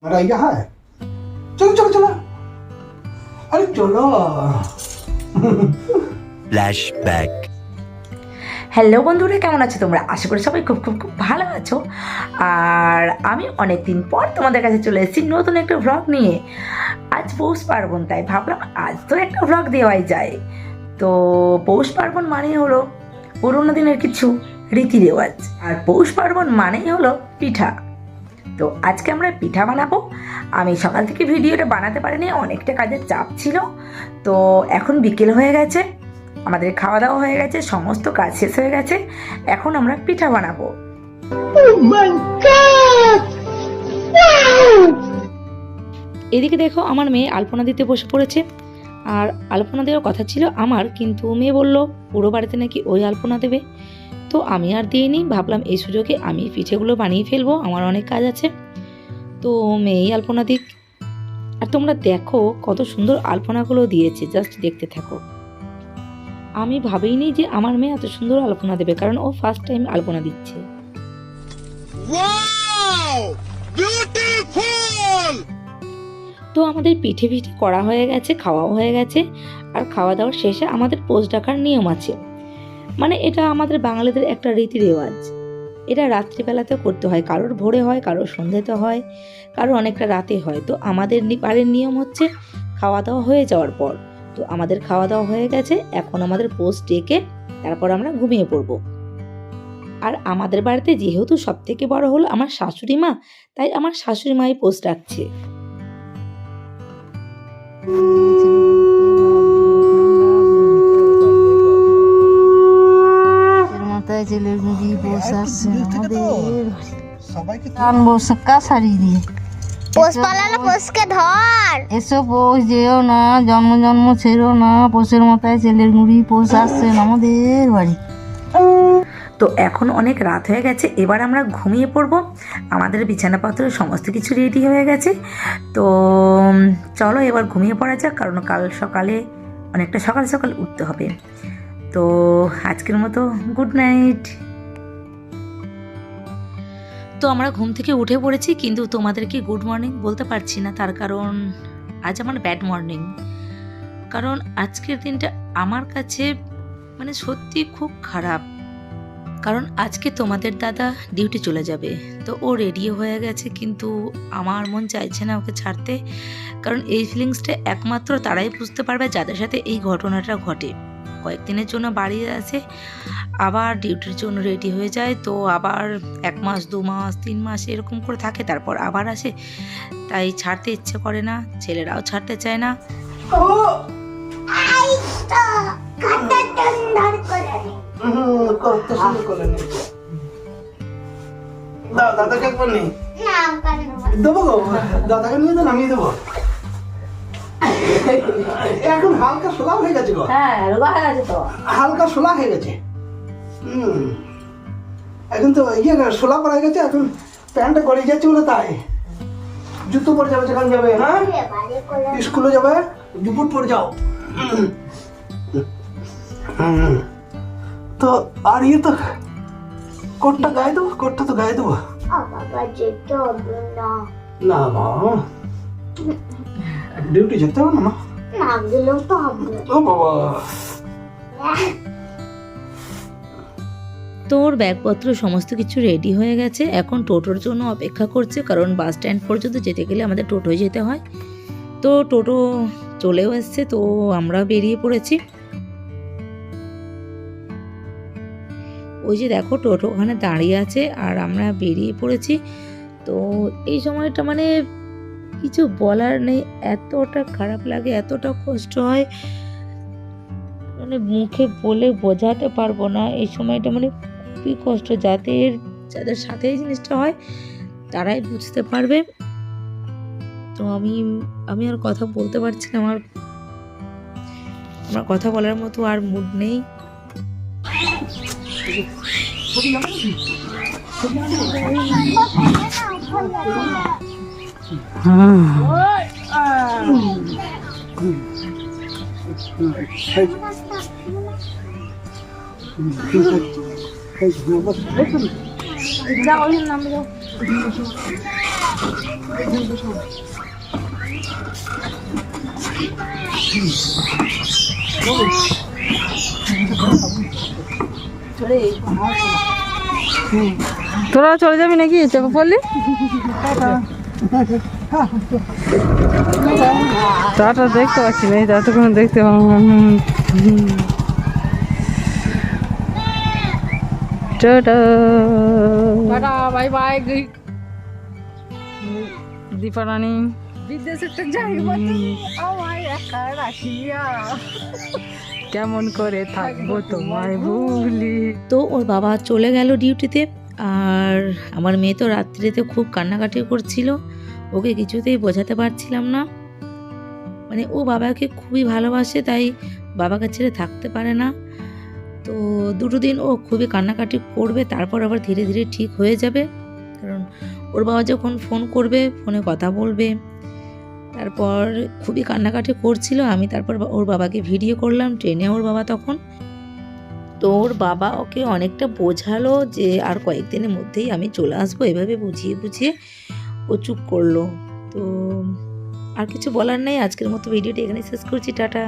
मेरा यहाँ है। चलो चलो चलो, अरे चलो। ফ্ল্যাশব্যাক। হ্যালো বন্ধুরা, কেমন আছো তোমরা? আশা করি সবাই খুব খুব খুব ভালো আছো। আর আমি অনেক দিন পর তোমাদের কাছে চলে এসেছি নতুন একটা ভ্লগ নিয়ে। আজ পৌষ পার্বণ, তাই ভাবলাম আজ তো একটা ভ্লগ দেওয়াই যায়। তো পৌষ পার্বণ মানেই হলো পুরোনো দিনের কিছু রীতি রেওয়াজ, আর পৌষ পার্বণ মানেই হলো পিঠা। তো আজকে আমরা পিঠা বানাবো। আমি সকাল থেকে ভিডিওটা বানাতে পারিনি, অনেকটা কাজের চাপ ছিল। তো এখন বিকেল হয়ে গেছে, আমাদের খাওয়া দাওয়া হয়ে গেছে, সমস্ত কাজ শেষ হয়ে গেছে। এখন আমরা পিঠা বানাবো। এদিকে দেখো, আমার মেয়ে আলপনা দিতে বসে পড়েছে। আর আলপনা দেওয়ার কথা ছিল আমার, কিন্তু মেয়ে বলল পুরো বাড়িতে নাকি ওই আলপনা দেবে। তো আমি আর দিইনি, ভাবলাম এই সুযোগে আমি পিঠেগুলো বানিয়ে ফেলবো, আমার অনেক কাজ আছে। তো মেয়েই আলপনা দিক। আর তোমরা দেখো কত সুন্দর আলপনাগুলো দিয়েছে, জাস্ট দেখতে থাকো। আমি ভাবিনি যে আমার মেয়ে এত সুন্দর আলপনা দেবে, কারণ ও ফার্স্ট টাইম আলপনা দিচ্ছে। তো আমাদের পিঠে করা হয়ে গেছে, খাওয়াও হয়ে গেছে। আর খাওয়া দাওয়ার শেষে আমাদের পোজ ডাকার নিয়ম আছে। মানে এটা আমাদের বাঙালিদের একটা রীতি রেওয়াজ। এটা রাত্রিবেলাতে করতে হয়, কারোর ভোরে হয়, কারোর সন্ধ্যেতে হয়, কারোর অনেকটা রাতে হয়। তো আমাদের বাড়ির নিয়ম হচ্ছে খাওয়া দাওয়া হয়ে যাওয়ার পর। তো আমাদের খাওয়া দাওয়া হয়ে গেছে, এখন আমাদের পোস্ট ডেকে তারপর আমরা ঘুমিয়ে পড়ব। আর আমাদের বাড়িতে যেহেতু সব থেকে বড় হলো আমার শাশুড়ি মা, তাই আমার শাশুড়ি মাই পোস্ট রাখছে। ছেলের মুড়ি বসাচ্ছে আমাদের সবাইকে আনবো সাক্কা শাড়ি দিয়ে। পোষ পালালো, পোষকে ধর। এসো পোষ যেও না, জন্ম জন্ম ছেড়ো না, পোষের মাথায় ছেলের মুড়ি পোষ আসছেন আমাদের বাড়ি। তো এখন অনেক রাত হয়ে গেছে, এবার আমরা ঘুমিয়ে পড়ব। আমাদের বিছানাপত্র সমস্ত কিছু রেডি হয়ে গেছে। তো চলো এবার ঘুমিয়ে পড়া যাক, কারণ কাল সকালে অনেকটা সকাল সকাল উঠতে হবে। তো আজকের মতো গুড নাইট। তো আমরা ঘুম থেকে উঠে পড়েছি, কিন্তু তোমাদেরকে গুড মর্নিং বলতে পারছি না, তার কারণ আজ আমার ব্যাড মর্নিং। কারণ আজকের দিনটা আমার কাছে মানে সত্যি খুব খারাপ। কারণ আজকে তোমাদের দাদা ডিউটি চলে যাবে। তো ও রেডিও হয়ে গেছে, কিন্তু আমার মন চাইছে না ওকে ছাড়তে। কারণ এই ফিলিংসটা একমাত্র তারাই বুঝতে পারবে যাদের সাথে এই ঘটনাটা ঘটে। কয়েকদিনের জন্য বাড়ি আসে, আবার ডিউটির জন্য রেডি হয়ে যায়, তো আবার 1 মাস 2 মাস 3 মাস এরকম করে থাকে, তারপর আবার আসে। তাই ছাড়তে ইচ্ছে করে না, ছেলেরাও ছাড়তে চায় না। করতে শুরু করলেন। দাদাকে একবার নেই দেবো গো, দাদাকে নিয়ে তো নামিয়ে দেবো। এখন হালকা শোলা হয়ে গেছে গো। হ্যাঁ, রোগা হয়ে গেছে তো। হালকা শোলা হয়ে গেছে। এখন তো শোলা পড়া গেছে, এখন প্যান্টটা গড়িয়ে যাচ্ছে বলে তাই জুতো পরে যাবে, যেখানে যাবে। হ্যাঁ, স্কুলে যাবে, দুপুর পরে যাও। তো আর তো কোটটা গায়ে দেবো, কোটটা তো গায়ে দেবো না। মা ডিউটি যেতে হবে না মা, না গেলেও তো হবে। ও বাবা। তোর ব্যাগপত্র সমস্ত কিছু রেডি হয়ে গেছে, এখন টোটোর জন্য অপেক্ষা করছে, কারণ বাস স্ট্যান্ড পর্যন্ত যেতে গেলে আমাদের টোটোয় যেতে হয়। তো টোটো চলেও এসছে, তো আমরা বেরিয়ে পড়েছি। ওই যে দেখো টোটো ওখানে দাঁড়িয়ে আছে, আর আমরা বেরিয়ে পড়েছি। তো এই সময়টা মানে কিছু বলার নেই, এতটা খারাপ লাগে, এতটা কষ্ট হয়, মানে মুখে বলে বোঝাতে পারবো না। এই সময়টা মানে খুবই কষ্ট। যাদের সাথে এই জিনিসটা হয় তারাই বুঝতে পারবে। তো আমি আর কথা বলতে পারছি না, আমার কথা বলার মতো আর মুড নেই। তোরা চলে যাবি নাকি চেপে পড়লি? তাটা দেখতে পাচ্ছি না, ততক্ষণ দেখতে টাটা বাই বাই দীপা রানী। কেমন করে থাকবো তোমায় ভুলি। তো ওর বাবা চলে গেল ডিউটিতে, আর আমার মেয়ে তো রাত্রিতে খুব কান্নাকাটি করছিল। ওকে কিছুতেই বোঝাতে পারছিলাম না, মানে ও বাবাকে খুবই ভালোবাসে, তাই বাবাকে ছেড়ে থাকতে পারে না। তো দুটো দিন ও খুবই কান্নাকাটি করবে, তারপর আবার ধীরে ধীরে ঠিক হয়ে যাবে। কারণ ওর বাবা যখন ফোন করবে, ফোনে কথা বলবে। তারপর খুবই কান্নাকাটি করছিল, আমি তারপর ওর বাবাকে ভিডিও করলাম, ট্রেনে ওর বাবা তখন। তো ওর বাবা ওকে অনেকটা বোঝালো যে আর কয়েকদিনের মধ্যেই আমি চলে আসবো, এভাবে বুঝিয়ে বুঝিয়ে ও চুপ করলো। তো আর কিছু বলার নেই, আজকের মতো ভিডিওটি এখানে শেষ করছি, টাটা।